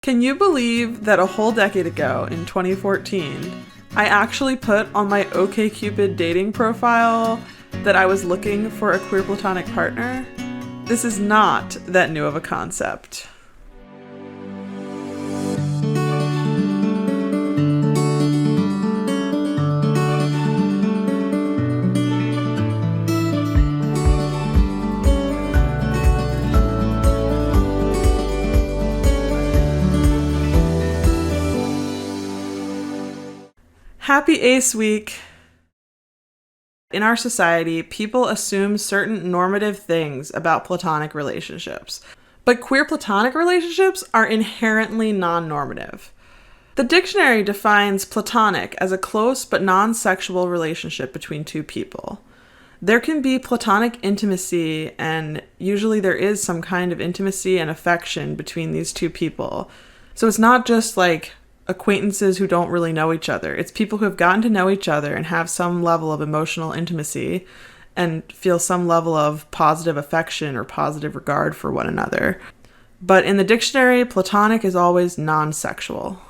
Can you believe that a whole decade ago, in 2014, I actually put on my OkCupid dating profile that I was looking for a queer platonic partner? This is not that new of a concept. Happy Ace Week! In our society, people assume certain normative things about platonic relationships, but queer platonic relationships are inherently non-normative. The dictionary defines platonic as a close but non-sexual relationship between two people. There can be platonic intimacy, and usually there is some kind of intimacy and affection between these two people. So it's not just like acquaintances who don't really know each other. It's people who have gotten to know each other and have some level of emotional intimacy and feel some level of positive affection or positive regard for one another. But in the dictionary, platonic is always non-sexual.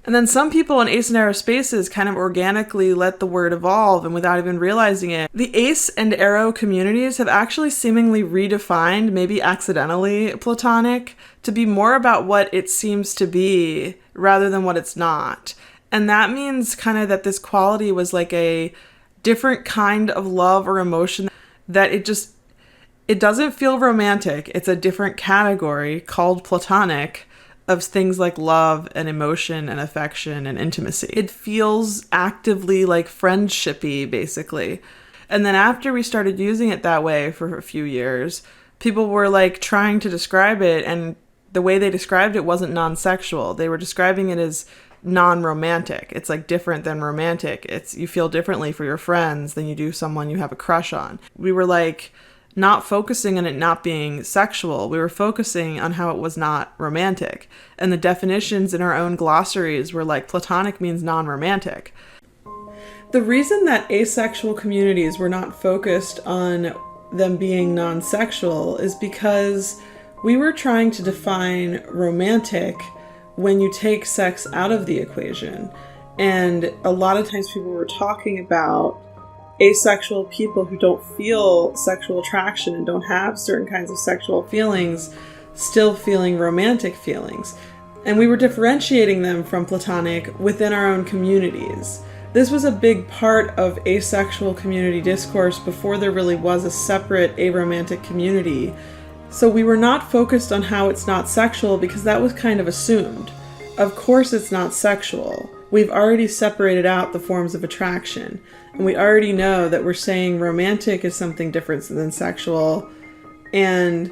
And then some people in ace and aro spaces kind of organically let the word evolve, and without even realizing it, the ace and aro communities have actually seemingly redefined, maybe accidentally, platonic to be more about what it seems to be rather than what it's not. And that means kind of that this quality was like a different kind of love or emotion, that it doesn't feel romantic. It's a different category called platonic of things like love and emotion and affection and intimacy. It feels actively like friendshipy, basically. And then after we started using it that way for a few years, people were like trying to describe it, and the way they described it wasn't non-sexual. They were describing it as non-romantic. It's like different than romantic. It's you feel differently for your friends than you do someone you have a crush on. We were like not focusing on it not being sexual. We were focusing on how it was not romantic. And the definitions in our own glossaries were like platonic means non-romantic. The reason that asexual communities were not focused on them being non-sexual is because we were trying to define romantic when you take sex out of the equation. And a lot of times people were talking about asexual people who don't feel sexual attraction and don't have certain kinds of sexual feelings still feeling romantic feelings. And we were differentiating them from platonic within our own communities. This was a big part of asexual community discourse before there really was a separate aromantic community. So we were not focused on how it's not sexual because that was kind of assumed. Of course it's not sexual. We've already separated out the forms of attraction, and we already know that we're saying romantic is something different than sexual, and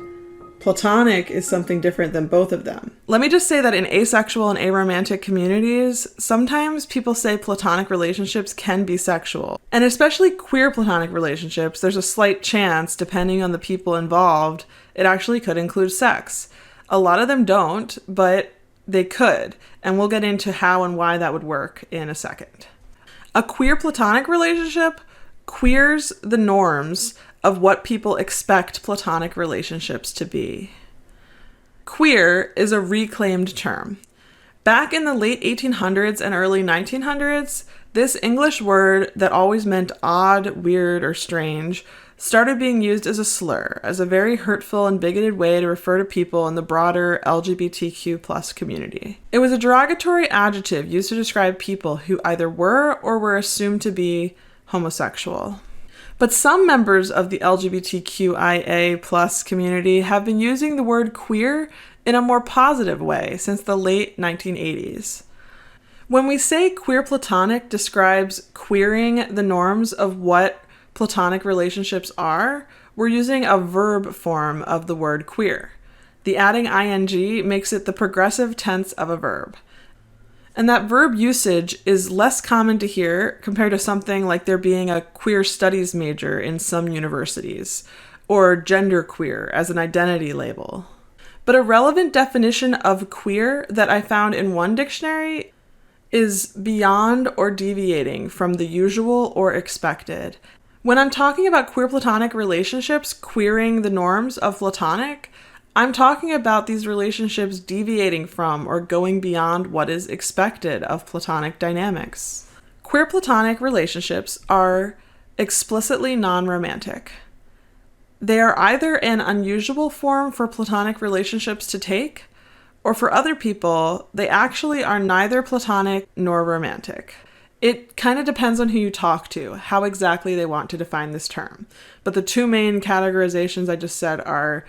platonic is something different than both of them. Let me just say that in asexual and aromantic communities, sometimes people say platonic relationships can be sexual. And especially queer platonic relationships, there's a slight chance, depending on the people involved, it actually could include sex. A lot of them don't, but they could, and we'll get into how and why that would work in a second. A queer platonic relationship queers the norms of what people expect platonic relationships to be. Queer is a reclaimed term. Back in the late 1800s and early 1900s, this English word that always meant odd, weird, or strange started being used as a slur, as a very hurtful and bigoted way to refer to people in the broader LGBTQ+ community. It was a derogatory adjective used to describe people who either were or were assumed to be homosexual. But some members of the LGBTQIA+ community have been using the word queer in a more positive way since the late 1980s. When we say queer platonic describes queering the norms of what platonic relationships are, we're using a verb form of the word queer. The adding ing makes it the progressive tense of a verb. And that verb usage is less common to hear compared to something like there being a queer studies major in some universities, or genderqueer as an identity label. But a relevant definition of queer that I found in one dictionary is beyond or deviating from the usual or expected. When I'm talking about queer platonic relationships queering the norms of platonic, I'm talking about these relationships deviating from or going beyond what is expected of platonic dynamics. Queer platonic relationships are explicitly non-romantic. They are either an unusual form for platonic relationships to take, or for other people, they actually are neither platonic nor romantic. It kind of depends on who you talk to, how exactly they want to define this term. But the two main categorizations I just said are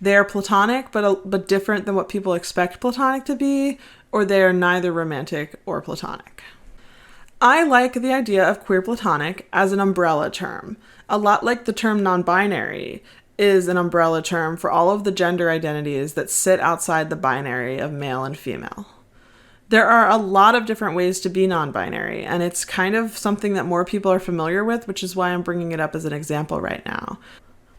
they're platonic, but different than what people expect platonic to be, or they are neither romantic or platonic. I like the idea of queer platonic as an umbrella term, a lot like the term non-binary is an umbrella term for all of the gender identities that sit outside the binary of male and female. There are a lot of different ways to be non-binary, and it's kind of something that more people are familiar with, which is why I'm bringing it up as an example right now.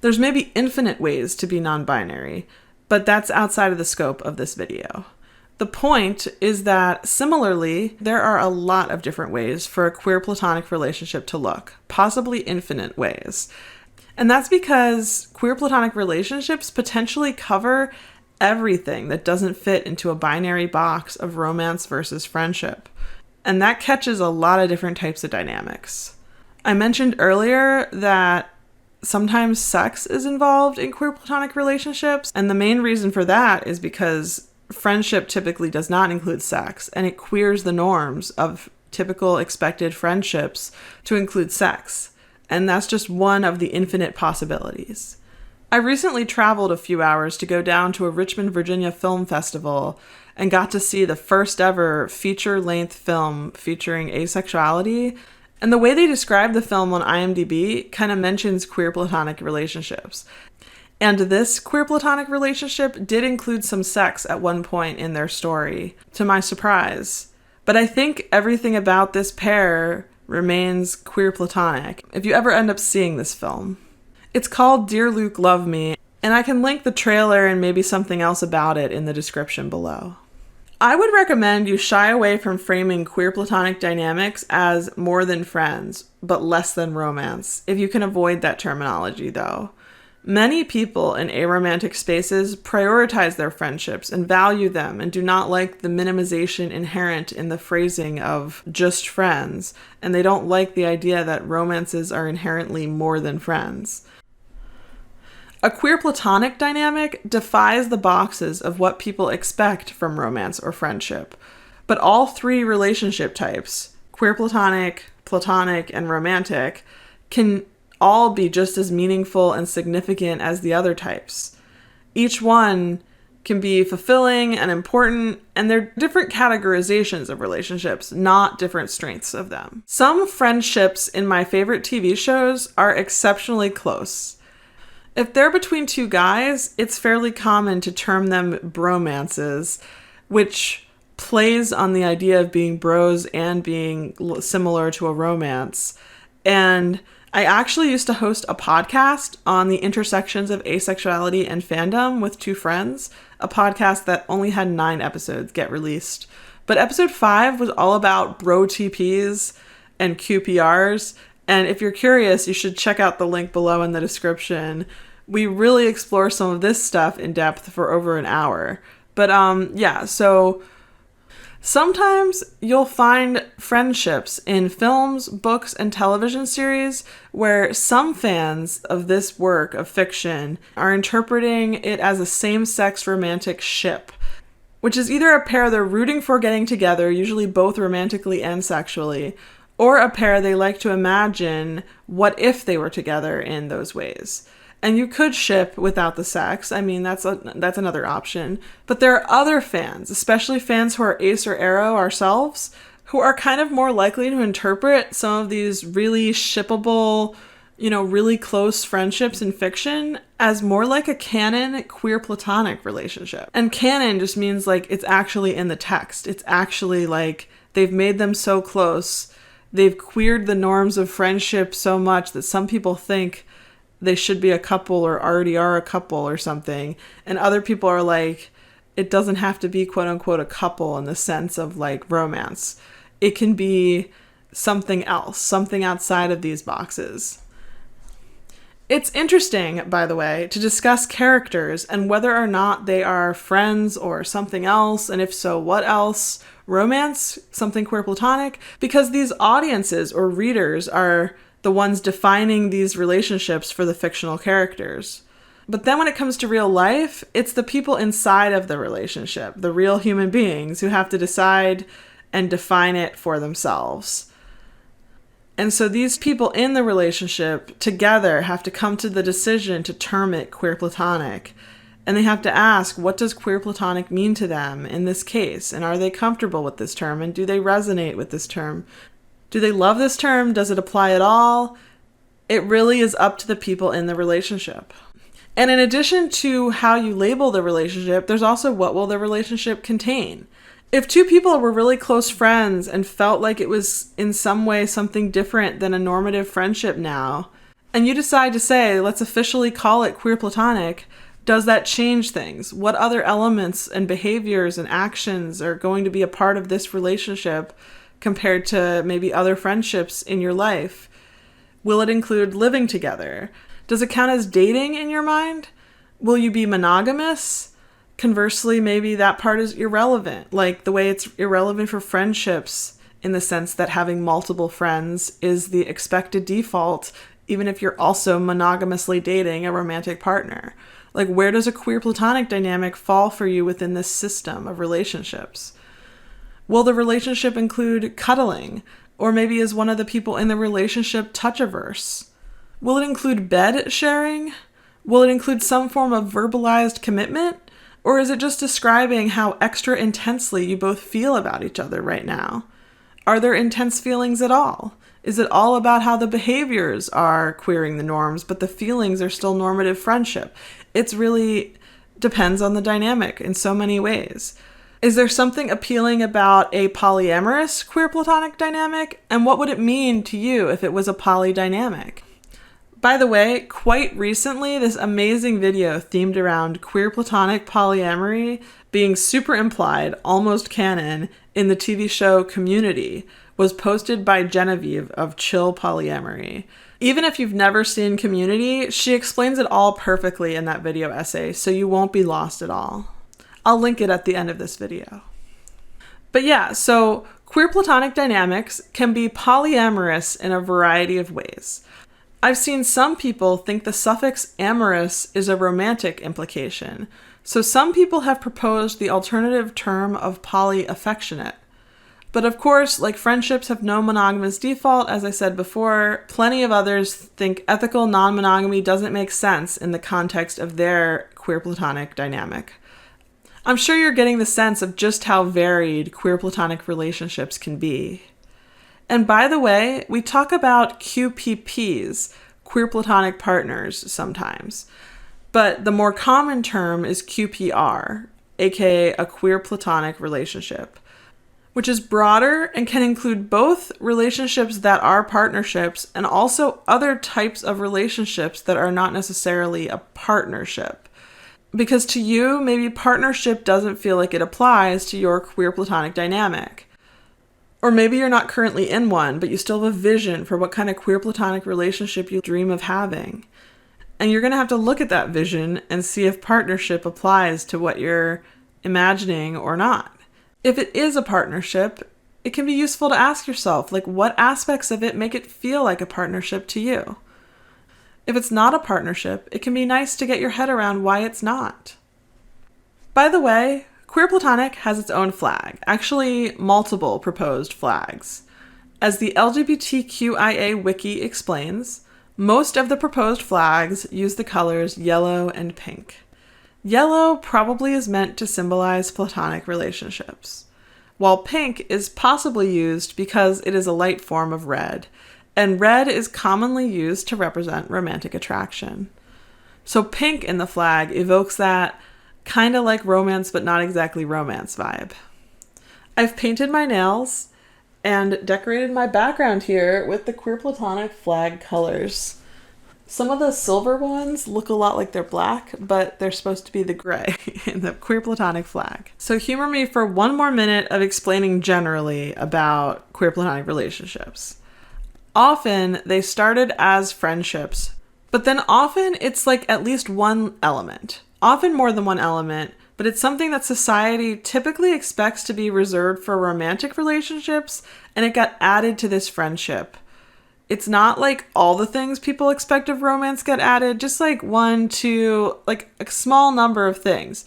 There's maybe infinite ways to be non-binary, but that's outside of the scope of this video. The point is that, similarly, there are a lot of different ways for a queer platonic relationship to look, possibly infinite ways. And that's because queer platonic relationships potentially cover everything that doesn't fit into a binary box of romance versus friendship. And that catches a lot of different types of dynamics. I mentioned earlier that sometimes sex is involved in queer platonic relationships, and the main reason for that is because friendship typically does not include sex, and it queers the norms of typical expected friendships to include sex. And that's just one of the infinite possibilities. I recently traveled a few hours to go down to a Richmond, Virginia film festival and got to see the first ever feature-length film featuring asexuality. And the way they describe the film on IMDb kind of mentions queer platonic relationships. And this queer platonic relationship did include some sex at one point in their story, to my surprise. But I think everything about this pair remains queer platonic if you ever end up seeing this film. It's called Dear Luke, Love Me, and I can link the trailer and maybe something else about it in the description below. I would recommend you shy away from framing queer platonic dynamics as more than friends, but less than romance, if you can avoid that terminology though. Many people in aromantic spaces prioritize their friendships and value them and do not like the minimization inherent in the phrasing of just friends, and they don't like the idea that romances are inherently more than friends. A queer platonic dynamic defies the boxes of what people expect from romance or friendship, but all three relationship types, queer platonic, platonic, and romantic, can all be just as meaningful and significant as the other types. Each one can be fulfilling and important, and they're different categorizations of relationships, not different strengths of them. Some friendships in my favorite TV shows are exceptionally close. If they're between two guys, it's fairly common to term them bromances, which plays on the idea of being bros and being similar to a romance. And I actually used to host a podcast on the intersections of asexuality and fandom with two friends, a podcast that only had 9 episodes get released. But episode 5 was all about bro TPs and QPRs, and if you're curious, you should check out the link below in the description. We really explore some of this stuff in depth for over an hour. But so sometimes you'll find friendships in films, books, and television series where some fans of this work of fiction are interpreting it as a same-sex romantic ship, which is either a pair they're rooting for getting together, usually both romantically and sexually, or a pair they like to imagine what if they were together in those ways. And you could ship without the sex. I mean, that's another option. But there are other fans, especially fans who are ace or aro ourselves, who are kind of more likely to interpret some of these really shippable, really close friendships in fiction as more like a canon queer platonic relationship. And canon just means like it's actually in the text. It's actually like they've made them so close. They've queered the norms of friendship so much that some people think they should be a couple or already are a couple or something. And other people are like, it doesn't have to be quote unquote a couple in the sense of like romance. It can be something else, something outside of these boxes. It's interesting, by the way, to discuss characters and whether or not they are friends or something else, and if so, what else? Romance, something queer platonic, because these audiences or readers are the ones defining these relationships for the fictional characters. But then when it comes to real life, it's the people inside of the relationship, the real human beings, who have to decide and define it for themselves. And so these people in the relationship together have to come to the decision to term it queer platonic. And they have to ask, what does queer platonic mean to them in this case? And are they comfortable with this term? And do they resonate with this term? Do they love this term? Does it apply at all? It really is up to the people in the relationship. And in addition to how you label the relationship, there's also what will the relationship contain. If two people were really close friends and felt like it was in some way something different than a normative friendship now, and you decide to say, let's officially call it queer platonic, does that change things? What other elements and behaviors and actions are going to be a part of this relationship compared to maybe other friendships in your life? Will it include living together? Does it count as dating in your mind? Will you be monogamous? Conversely, maybe that part is irrelevant, like the way it's irrelevant for friendships in the sense that having multiple friends is the expected default, even if you're also monogamously dating a romantic partner. Like, where does a queer platonic dynamic fall for you within this system of relationships? Will the relationship include cuddling? Or maybe is one of the people in the relationship touch-averse? Will it include bed sharing? Will it include some form of verbalized commitment? Or is it just describing how extra intensely you both feel about each other right now? Are there intense feelings at all? Is it all about how the behaviors are queering the norms, but the feelings are still normative friendship? It's really depends on the dynamic in so many ways. Is there something appealing about a polyamorous queer platonic dynamic? And what would it mean to you if it was a poly dynamic? By the way, quite recently, this amazing video themed around queer platonic polyamory being super implied, almost canon, in the TV show Community was posted by Genevieve of Chill Polyamory. Even if you've never seen Community, she explains it all perfectly in that video essay, so you won't be lost at all. I'll link it at the end of this video. But yeah, so queer platonic dynamics can be polyamorous in a variety of ways. I've seen some people think the suffix amorous is a romantic implication, so some people have proposed the alternative term of polyaffectionate. But of course, like friendships have no monogamous default, as I said before, plenty of others think ethical non-monogamy doesn't make sense in the context of their queer platonic dynamic. I'm sure you're getting the sense of just how varied queer platonic relationships can be. And by the way, we talk about QPPs, queer platonic partners, sometimes. But the more common term is QPR, aka a queer platonic relationship, which is broader and can include both relationships that are partnerships and also other types of relationships that are not necessarily a partnership. Because to you, maybe partnership doesn't feel like it applies to your queer platonic dynamic. Or maybe you're not currently in one, but you still have a vision for what kind of queer platonic relationship you dream of having. And you're going to have to look at that vision and see if partnership applies to what you're imagining or not. If it is a partnership, it can be useful to ask yourself, like, what aspects of it make it feel like a partnership to you? If it's not a partnership, it can be nice to get your head around why it's not. By the way, queer platonic has its own flag, actually multiple proposed flags. As the LGBTQIA wiki explains, most of the proposed flags use the colors yellow and pink. Yellow probably is meant to symbolize platonic relationships, while pink is possibly used because it is a light form of red, and red is commonly used to represent romantic attraction. So pink in the flag evokes that kind of like romance but not exactly romance vibe. I've painted my nails and decorated my background here with the queer platonic flag colors. Some of the silver ones look a lot like they're black, but they're supposed to be the gray in the queer platonic flag. So humor me for one more minute of explaining generally about queer platonic relationships. Often they started as friendships, But then often it's like at least one element, often more than one element, but it's something that society typically expects to be reserved for romantic relationships, and it got added to this friendship. It's not like all the things people expect of romance get added, just like one, two, like a small number of things.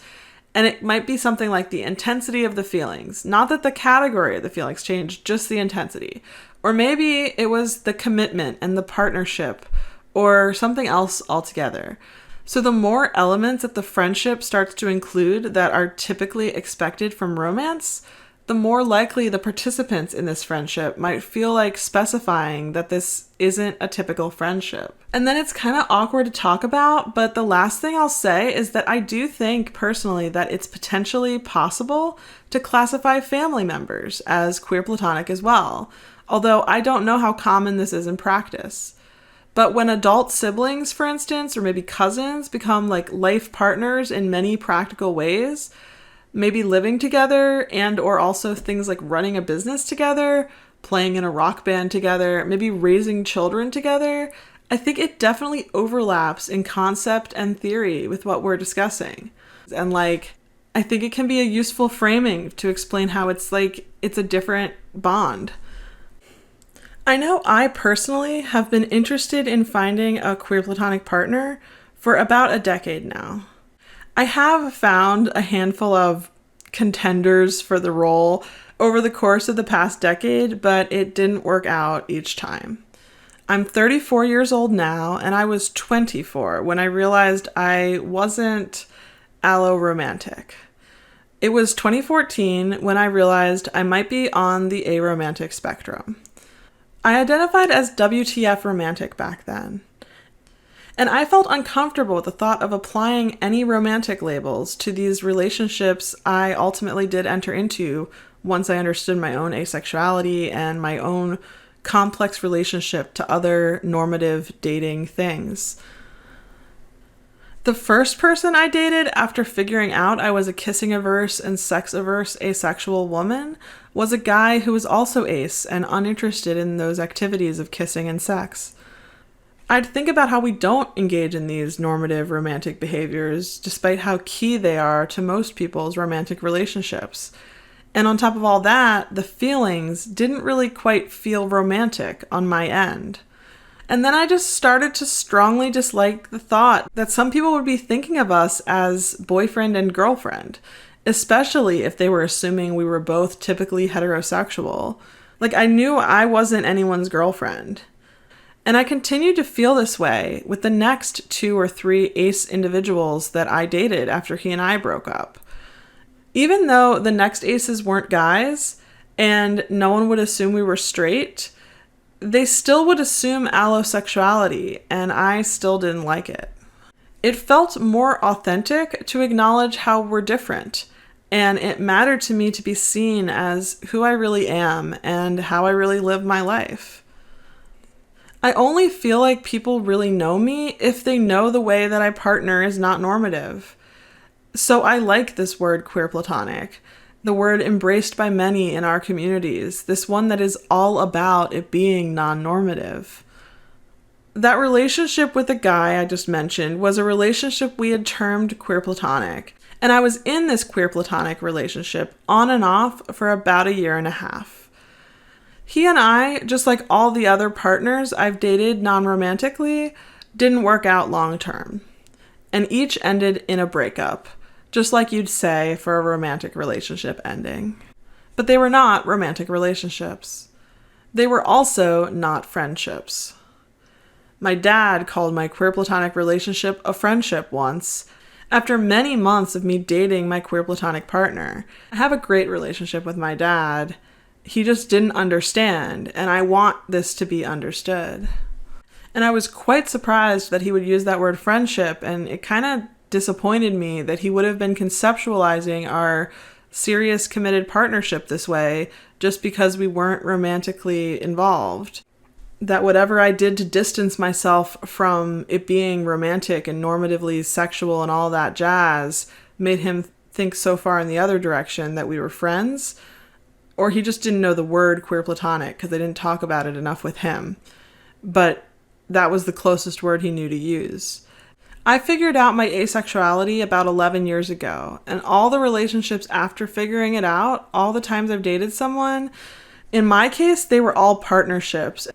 And it might be something like the intensity of the feelings. Not that the category of the feelings changed, just the intensity. Or maybe it was the commitment and the partnership or something else altogether. So the more elements that the friendship starts to include that are typically expected from romance, the more likely the participants in this friendship might feel like specifying that this isn't a typical friendship. And then it's kind of awkward to talk about, but the last thing I'll say is that I do think personally that it's potentially possible to classify family members as queer platonic as well, although I don't know how common this is in practice. But when adult siblings, for instance, or maybe cousins become like life partners in many practical ways, maybe living together and or also things like running a business together, playing in a rock band together, maybe raising children together, I think it definitely overlaps in concept and theory with what we're discussing. And like, I think it can be a useful framing to explain how it's like, it's a different bond. I know I personally have been interested in finding a queer platonic partner for about a decade now. I have found a handful of contenders for the role over the course of the past decade, but it didn't work out each time. I'm 34 years old now, and I was 24 when I realized I wasn't aromantic. It was 2014 when I realized I might be on the aromantic spectrum. I identified as WTF romantic back then. And I felt uncomfortable with the thought of applying any romantic labels to these relationships I ultimately did enter into once I understood my own asexuality and my own complex relationship to other normative dating things. The first person I dated after figuring out I was a kissing-averse and sex-averse asexual woman was a guy who was also ace and uninterested in those activities of kissing and sex. I'd think about how we don't engage in these normative romantic behaviors, despite how key they are to most people's romantic relationships. And on top of all that, the feelings didn't really quite feel romantic on my end. And then I just started to strongly dislike the thought that some people would be thinking of us as boyfriend and girlfriend, especially if they were assuming we were both typically heterosexual. Like, I knew I wasn't anyone's girlfriend. And I continued to feel this way with the next 2 or 3 ace individuals that I dated after he and I broke up. Even though the next aces weren't guys and no one would assume we were straight, they still would assume allosexuality, and I still didn't like it. It felt more authentic to acknowledge how we're different, and it mattered to me to be seen as who I really am and how I really live my life. I only feel like people really know me if they know the way that I partner is not normative. So I like this word queer platonic, the word embraced by many in our communities, this one that is all about it being non-normative. That relationship with the guy I just mentioned was a relationship we had termed queer platonic, and I was in this queer platonic relationship on and off for about 1.5 years. He and I, just like all the other partners I've dated non-romantically, didn't work out long term, and each ended in a breakup, just like you'd say for a romantic relationship ending. But they were not romantic relationships. They were also not friendships. My dad called my queer platonic relationship a friendship once, after many months of me dating my queer platonic partner. I have a great relationship with my dad. He just didn't understand, and I want this to be understood. And I was quite surprised that he would use that word friendship, and it kind of disappointed me that he would have been conceptualizing our serious committed partnership this way just because we weren't romantically involved. That whatever I did to distance myself from it being romantic and normatively sexual and all that jazz made him think so far in the other direction that we were friends, or he just didn't know the word queer platonic because I didn't talk about it enough with him. But that was the closest word he knew to use. I figured out my asexuality about 11 years ago, and all the relationships after figuring it out, all the times I've dated someone, in my case, they were all partnerships,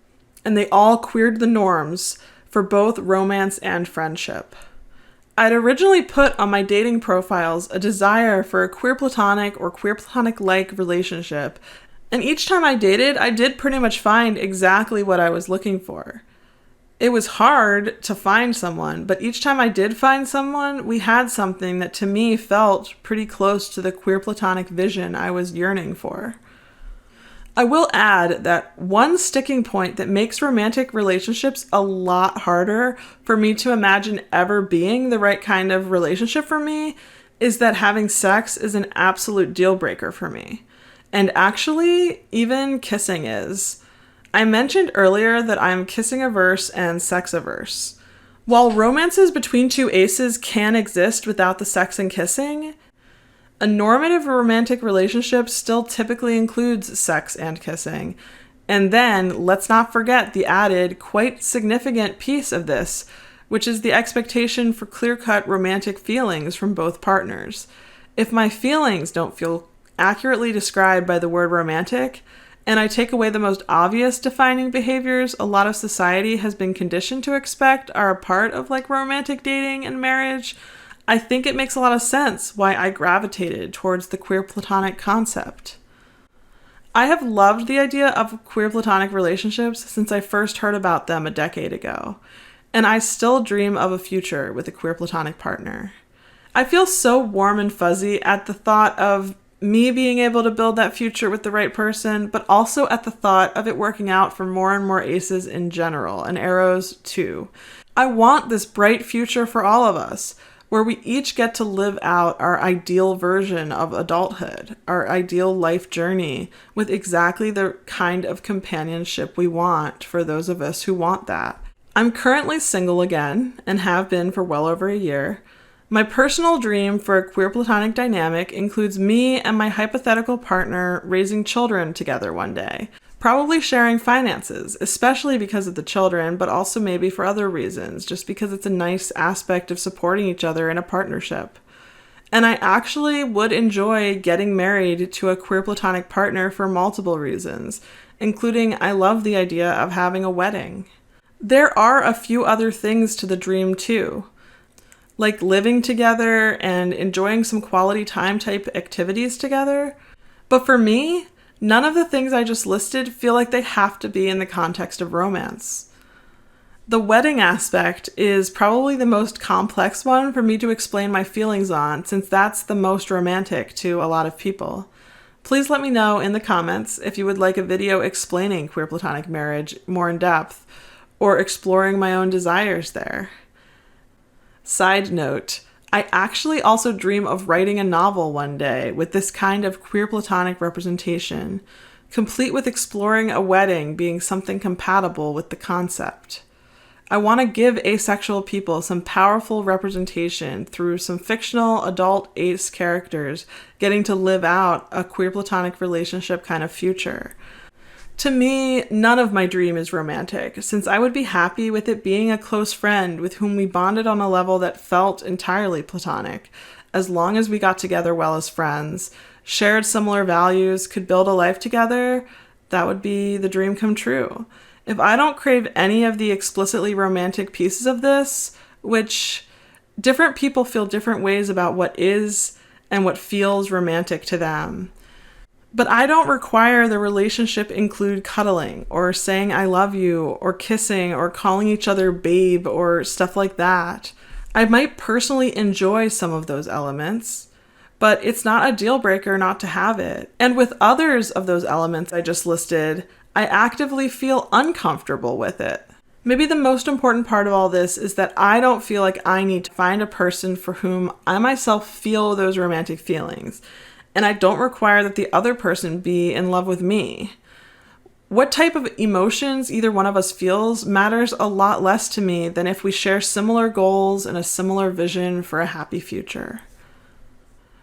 and they all queered the norms for both romance and friendship. I'd originally put on my dating profiles a desire for a queer platonic or queer platonic-like relationship, and each time I dated, I did pretty much find exactly what I was looking for. It was hard to find someone, but each time I did find someone, we had something that to me felt pretty close to the queer platonic vision I was yearning for. I will add that one sticking point that makes romantic relationships a lot harder for me to imagine ever being the right kind of relationship for me is that having sex is an absolute deal breaker for me. And actually, even kissing is. I mentioned earlier that I'm kissing averse and sex averse. While romances between two aces can exist without the sex and kissing, a normative romantic relationship still typically includes sex and kissing. And then, let's not forget the added, quite significant piece of this, which is the expectation for clear-cut romantic feelings from both partners. If my feelings don't feel accurately described by the word romantic, and I take away the most obvious defining behaviors a lot of society has been conditioned to expect are a part of romantic dating and marriage, I think it makes a lot of sense why I gravitated towards the queer platonic concept. I have loved the idea of queer platonic relationships since I first heard about them a decade ago, and I still dream of a future with a queer platonic partner. I feel so warm and fuzzy at the thought of me being able to build that future with the right person, but also at the thought of it working out for more and more aces in general, and arrows too. I want this bright future for all of us, where we each get to live out our ideal version of adulthood, our ideal life journey, with exactly the kind of companionship we want for those of us who want that. I'm currently single again, and have been for well over a year. My personal dream for a queer platonic dynamic includes me and my hypothetical partner raising children together one day, probably sharing finances, especially because of the children, but also maybe for other reasons, just because it's a nice aspect of supporting each other in a partnership. And I actually would enjoy getting married to a queer platonic partner for multiple reasons, including I love the idea of having a wedding. There are a few other things to the dream too, like living together and enjoying some quality time type activities together. But for me, none of the things I just listed feel like they have to be in the context of romance. The wedding aspect is probably the most complex one for me to explain my feelings on, since that's the most romantic to a lot of people. Please let me know in the comments if you would like a video explaining queer platonic marriage more in depth, or exploring my own desires there. Side note, I actually also dream of writing a novel one day with this kind of queer platonic representation, complete with exploring a wedding being something compatible with the concept. I want to give asexual people some powerful representation through some fictional adult ace characters getting to live out a queer platonic relationship kind of future. To me, none of my dream is romantic, since I would be happy with it being a close friend with whom we bonded on a level that felt entirely platonic, as long as we got together well as friends, shared similar values, could build a life together. That would be the dream come true. If I don't crave any of the explicitly romantic pieces of this, which different people feel different ways about what is and what feels romantic to them. But I don't require the relationship include cuddling or saying I love you or kissing or calling each other babe or stuff like that. I might personally enjoy some of those elements, but it's not a deal breaker not to have it. And with others of those elements I just listed, I actively feel uncomfortable with it. Maybe the most important part of all this is that I don't feel like I need to find a person for whom I myself feel those romantic feelings. And I don't require that the other person be in love with me. What type of emotions either one of us feels matters a lot less to me than if we share similar goals and a similar vision for a happy future.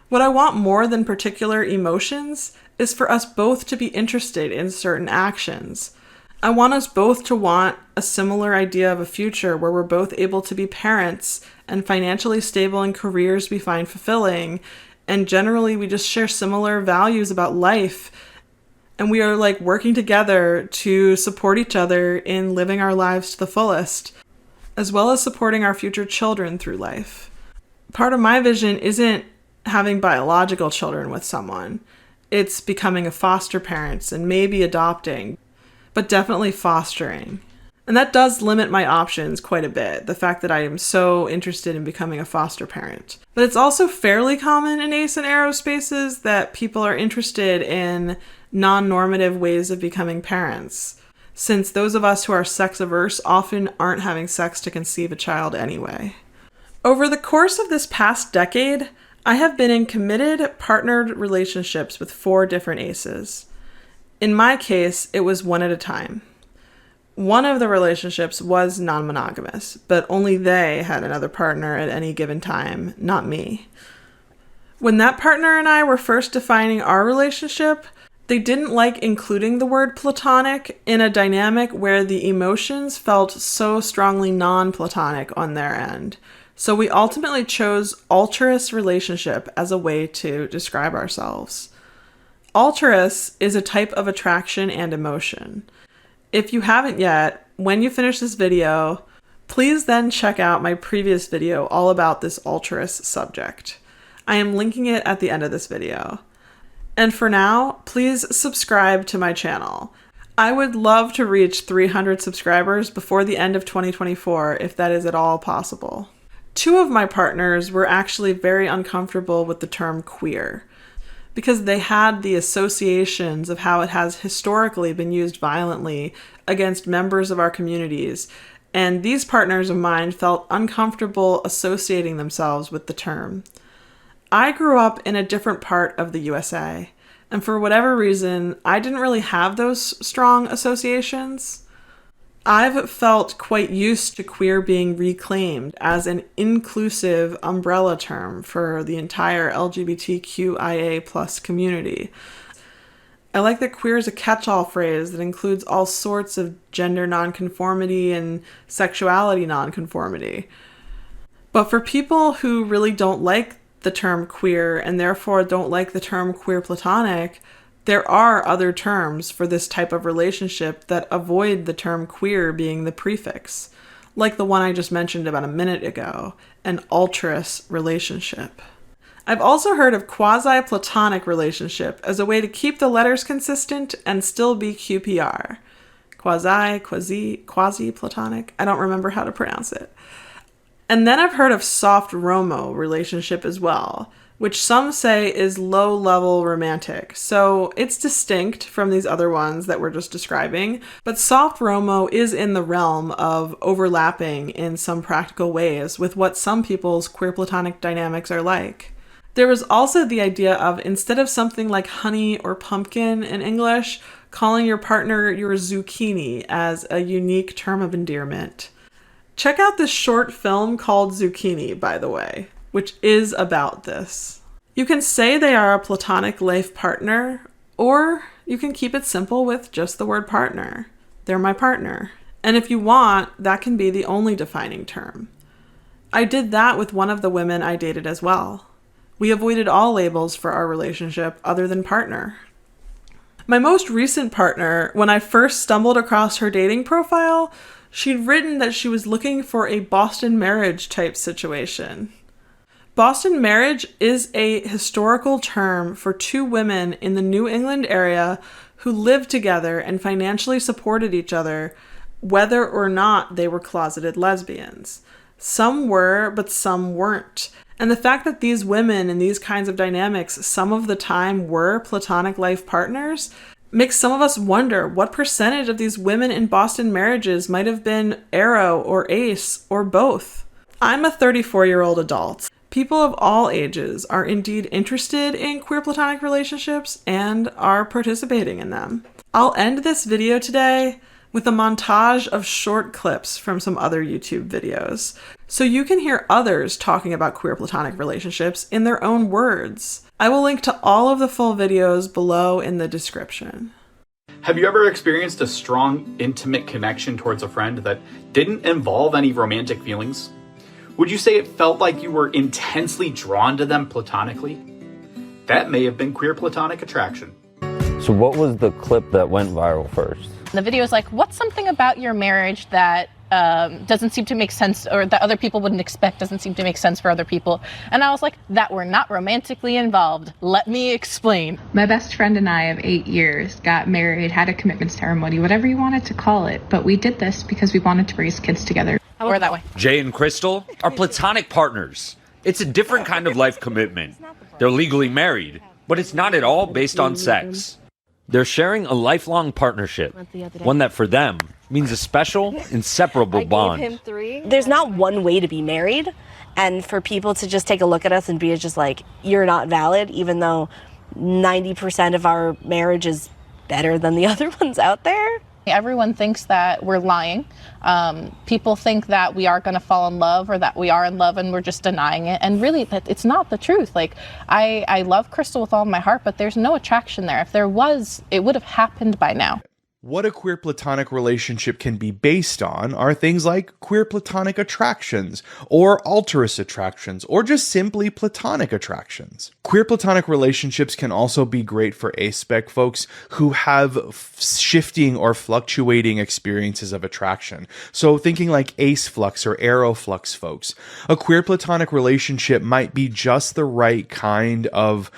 What I want more than particular emotions is for us both to be interested in certain actions. I want us both to want a similar idea of a future where we're both able to be parents and financially stable in careers we find fulfilling. And generally, we just share similar values about life. And we are like working together to support each other in living our lives to the fullest, as well as supporting our future children through life. Part of my vision isn't having biological children with someone. It's becoming a foster parent and maybe adopting, but definitely fostering. And that does limit my options quite a bit, the fact that I am so interested in becoming a foster parent. But it's also fairly common in ace and aro spaces that people are interested in non-normative ways of becoming parents, since those of us who are sex-averse often aren't having sex to conceive a child anyway. Over the course of this past decade, I have been in committed, partnered relationships with 4 different aces. In my case, it was one at a time. One of the relationships was non-monogamous, but only they had another partner at any given time, not me. When that partner and I were first defining our relationship, they didn't like including the word platonic in a dynamic where the emotions felt so strongly non-platonic on their end. So we ultimately chose alterous relationship as a way to describe ourselves. Alterous is a type of attraction and emotion. If you haven't yet, when you finish this video, please then check out my previous video all about this alterous subject. I am linking it at the end of this video. And for now, please subscribe to my channel. I would love to reach 300 subscribers before the end of 2024 if that is at all possible. 2 of my partners were actually very uncomfortable with the term queer because they had the associations of how it has historically been used violently against members of our communities, and these partners of mine felt uncomfortable associating themselves with the term. I grew up in a different part of the USA, and for whatever reason, I didn't really have those strong associations. I've felt quite used to queer being reclaimed as an inclusive umbrella term for the entire LGBTQIA+ community. I like that queer is a catch-all phrase that includes all sorts of gender nonconformity and sexuality nonconformity. But for people who really don't like the term queer and therefore don't like the term queer platonic, there are other terms for this type of relationship that avoid the term queer being the prefix, like the one I just mentioned about a minute ago, an alterous relationship. I've also heard of quasi-platonic relationship as a way to keep the letters consistent and still be QPR. Quasi-platonic? I don't remember how to pronounce it. And then I've heard of soft Romo relationship as well, which some say is low-level romantic. So it's distinct from these other ones that we're just describing, but soft Romo is in the realm of overlapping in some practical ways with what some people's queer platonic dynamics are like. There was also the idea of, instead of something like honey or pumpkin in English, calling your partner your zucchini as a unique term of endearment. Check out this short film called Zucchini, by the way, which is about this. You can say they are a Platonic Life Partner, or you can keep it simple with just the word partner. They're my partner. And if you want, that can be the only defining term. I did that with one of the women I dated as well. We avoided all labels for our relationship other than partner. My most recent partner, when I first stumbled across her dating profile, she'd written that she was looking for a Boston marriage type situation. Boston marriage is a historical term for 2 women in the New England area who lived together and financially supported each other, whether or not they were closeted lesbians. Some were, but some weren't. And the fact that these women in these kinds of dynamics some of the time were Platonic Life Partners makes some of us wonder what percentage of these women in Boston marriages might have been aro or ace or both. I'm a 34-year-old adult. People of all ages are indeed interested in queer platonic relationships and are participating in them. I'll end this video today with a montage of short clips from some other YouTube videos, so you can hear others talking about queer platonic relationships in their own words. I will link to all of the full videos below in the description. Have you ever experienced a strong, intimate connection towards a friend that didn't involve any romantic feelings? Would you say it felt like you were intensely drawn to them platonically? That may have been queer platonic attraction. So what was the clip that went viral first? The video is like, what's something about your marriage that doesn't seem to make sense, or that other people wouldn't expect doesn't seem to make sense for other people? And I was like, that we're not romantically involved. Let me explain. My best friend and I of 8 years got married, had a commitment ceremony, whatever you wanted to call it. But we did this because we wanted to raise kids together. We're that way. Jay and Crystal are platonic partners. It's a different kind of life commitment. They're legally married, but it's not at all based on sex. They're sharing a lifelong partnership, one that for them means a special, inseparable bond. There's not one way to be married, and for people to just take a look at us and be just like, you're not valid, even though 90% of our marriage is better than the other ones out there. Everyone thinks that we're lying. People think that we are going to fall in love, or that we are in love and we're just denying it. And really, it's not the truth. Like, I love Crystal with all my heart, but there's no attraction there. If there was, it would have happened by now. What a queer platonic relationship can be based on are things like queer platonic attractions, or alterous attractions, or just simply platonic attractions. Queer platonic relationships can also be great for aspec folks who have shifting or fluctuating experiences of attraction. So thinking like ace flux or aeroflux folks. A queer platonic relationship might be just the right kind of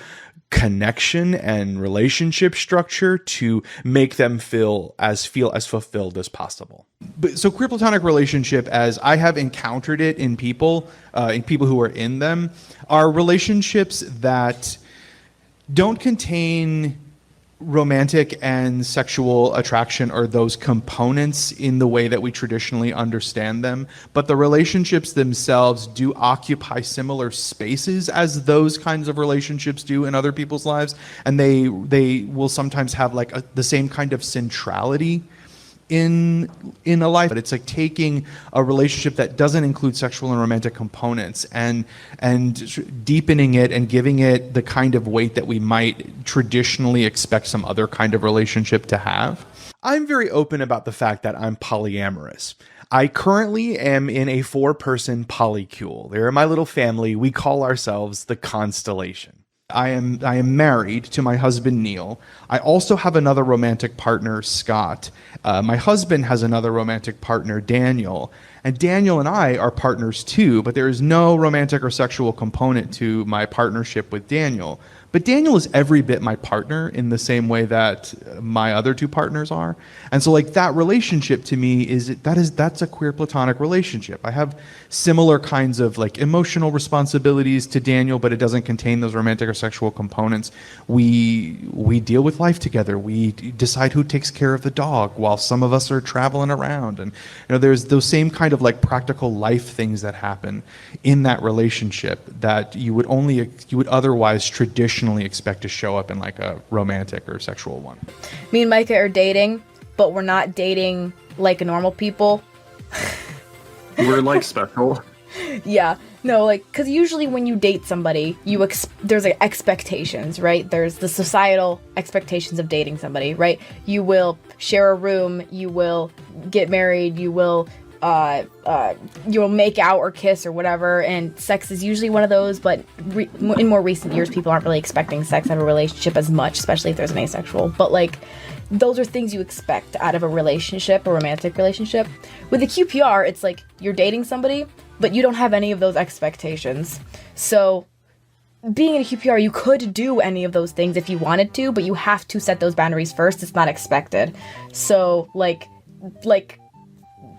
connection and relationship structure to make them feel as fulfilled as possible. But so queer platonic relationship, as I have encountered it in people who are in them, are relationships that don't contain romantic and sexual attraction or those components in the way that we traditionally understand them, but the relationships themselves do occupy similar spaces as those kinds of relationships do in other people's lives, and they will sometimes have like the same kind of centrality in a life. But it's like taking a relationship that doesn't include sexual and romantic components and deepening it and giving it the kind of weight that we might traditionally expect some other kind of relationship to have. I'm very open about the fact that I'm polyamorous. I currently am in a 4-person polycule. They're my little family. We call ourselves the Constellation. I am married to my husband, Neil. I also have another romantic partner, Scott. My husband has another romantic partner, Daniel. And Daniel and I are partners too, but there is no romantic or sexual component to my partnership with Daniel. But Daniel is every bit my partner in the same way that my other 2 partners are. And so like that relationship to me that's a queer platonic relationship. I have similar kinds of like emotional responsibilities to Daniel, but it doesn't contain those romantic or sexual components. We deal with life together. We decide who takes care of the dog while some of us are traveling around. And there's those same kind of like practical life things that happen in that relationship that you would otherwise traditionally expect to show up in like a romantic or sexual one. Me and Micah are dating, but we're not dating like normal people. We're like special. Yeah, no, like, because usually when you date somebody, there's like expectations, right? There's the societal expectations of dating somebody, right? You will share a room, you will get married, you will make out or kiss or whatever, and sex is usually one of those, but in more recent years, people aren't really expecting sex out of a relationship as much, especially if there's an asexual, but like, those are things you expect out of a relationship, a romantic relationship. With a QPR, it's like, you're dating somebody, but you don't have any of those expectations. So, being in a QPR, you could do any of those things if you wanted to, but you have to set those boundaries first. It's not expected. So, like,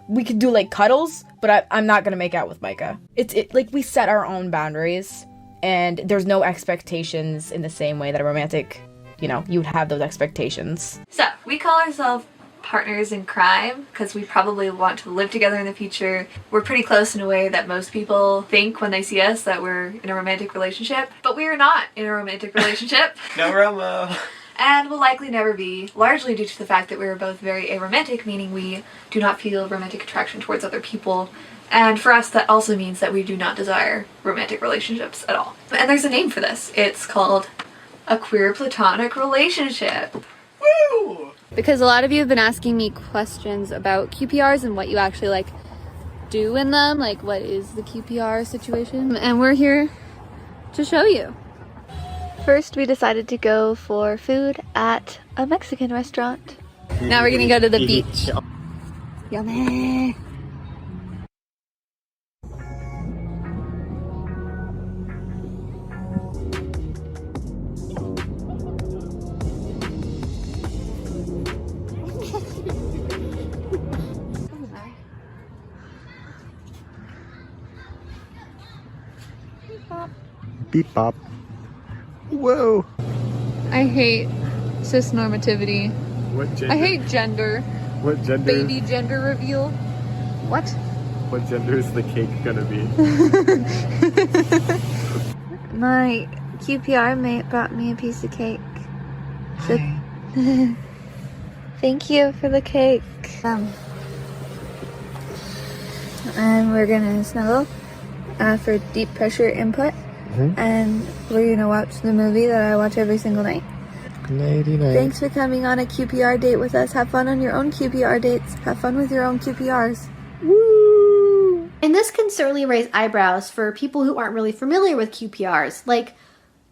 we could do like cuddles, but I'm not gonna make out with Micah. It's like we set our own boundaries, and there's no expectations in the same way that a romantic, you would have those expectations. So we call ourselves partners in crime because we probably want to live together in the future. We're pretty close in a way that most people think when they see us that we're in a romantic relationship, but we are not in a romantic relationship. No Romo. And will likely never be, largely due to the fact that we are both very aromantic, meaning we do not feel romantic attraction towards other people. And for us, that also means that we do not desire romantic relationships at all. And there's a name for this. It's called a queer platonic relationship. Woo! because a lot of you have been asking me questions about QPRs and what you actually like do in them, like what is the QPR situation, and we're here to show you. First, we decided to go for food at a Mexican restaurant. Now we're gonna go to the beach. Yummy. Beep bop. Whoa. I hate cisnormativity. What gender? I hate gender. What gender? Baby gender reveal. What? What gender is the cake gonna be? My QPR mate brought me a piece of cake. So thank you for the cake. And we're gonna snuggle for deep pressure input. And we're gonna watch the movie that I watch every single night. Nighty night. Thanks for coming on a QPR date with us. Have fun on your own QPR dates. Have fun with your own QPRs. Woo! And this can certainly raise eyebrows for people who aren't really familiar with QPRs. Like,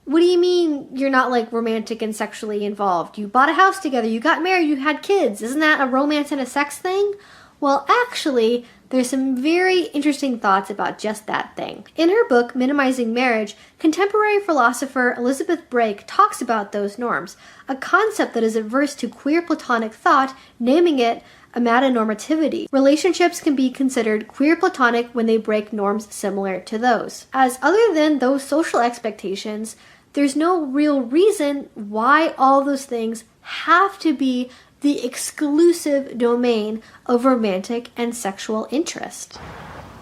what do you mean you're not like romantic and sexually involved? You bought a house together, you got married, you had kids. Isn't that a romance and a sex thing? Well, actually, there's some very interesting thoughts about just that thing. In her book, Minimizing Marriage, contemporary philosopher Elizabeth Brake talks about those norms, a concept that is adverse to queer Platonic thought, naming it amatonormativity. Relationships can be considered queer Platonic when they break norms similar to those. As other than those social expectations, there's no real reason why all those things have to be the exclusive domain of romantic and sexual interest.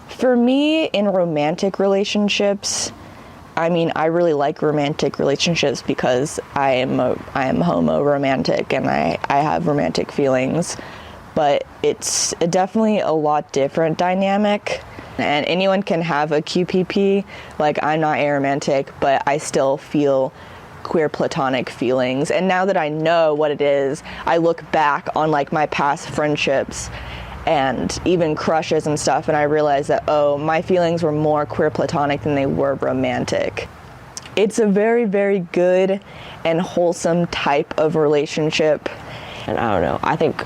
For me, in romantic relationships, I mean, I really like romantic relationships because I am homo-romantic and I have romantic feelings, but it's definitely a lot different dynamic. And anyone can have a QPP, like I'm not aromantic, but I still feel queer platonic feelings. And now that I know what it is, I look back on like my past friendships and even crushes and stuff, and I realize that, oh, my feelings were more queer platonic than they were romantic. It's a very, very good and wholesome type of relationship. And I don't know, I think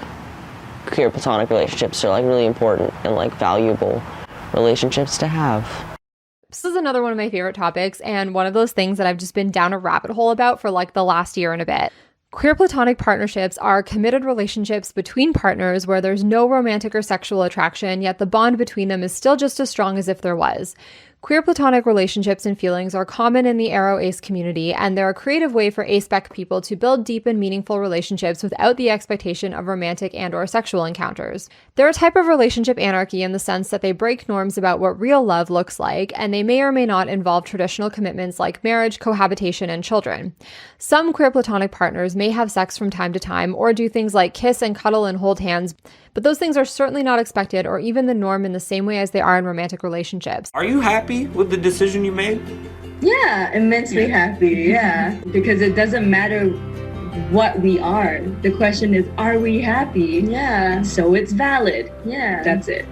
queer platonic relationships are like really important and like valuable relationships to have. This is another one of my favorite topics and one of those things that I've just been down a rabbit hole about for like the last year and a bit. Queer platonic partnerships are committed relationships between partners where there's no romantic or sexual attraction, yet the bond between them is still just as strong as if there was. Queer platonic relationships and feelings are common in the aro-ace community, and they're a creative way for aspec people to build deep and meaningful relationships without the expectation of romantic and or sexual encounters. They're a type of relationship anarchy in the sense that they break norms about what real love looks like, and they may or may not involve traditional commitments like marriage, cohabitation, and children. Some queer platonic partners may have sex from time to time or do things like kiss and cuddle and hold hands, but those things are certainly not expected or even the norm in the same way as they are in romantic relationships. Are you happy with the decision you made? Yeah, immensely happy, yeah. Because it doesn't matter what we are. The question is, are we happy? Yeah. So it's valid. Yeah. That's it.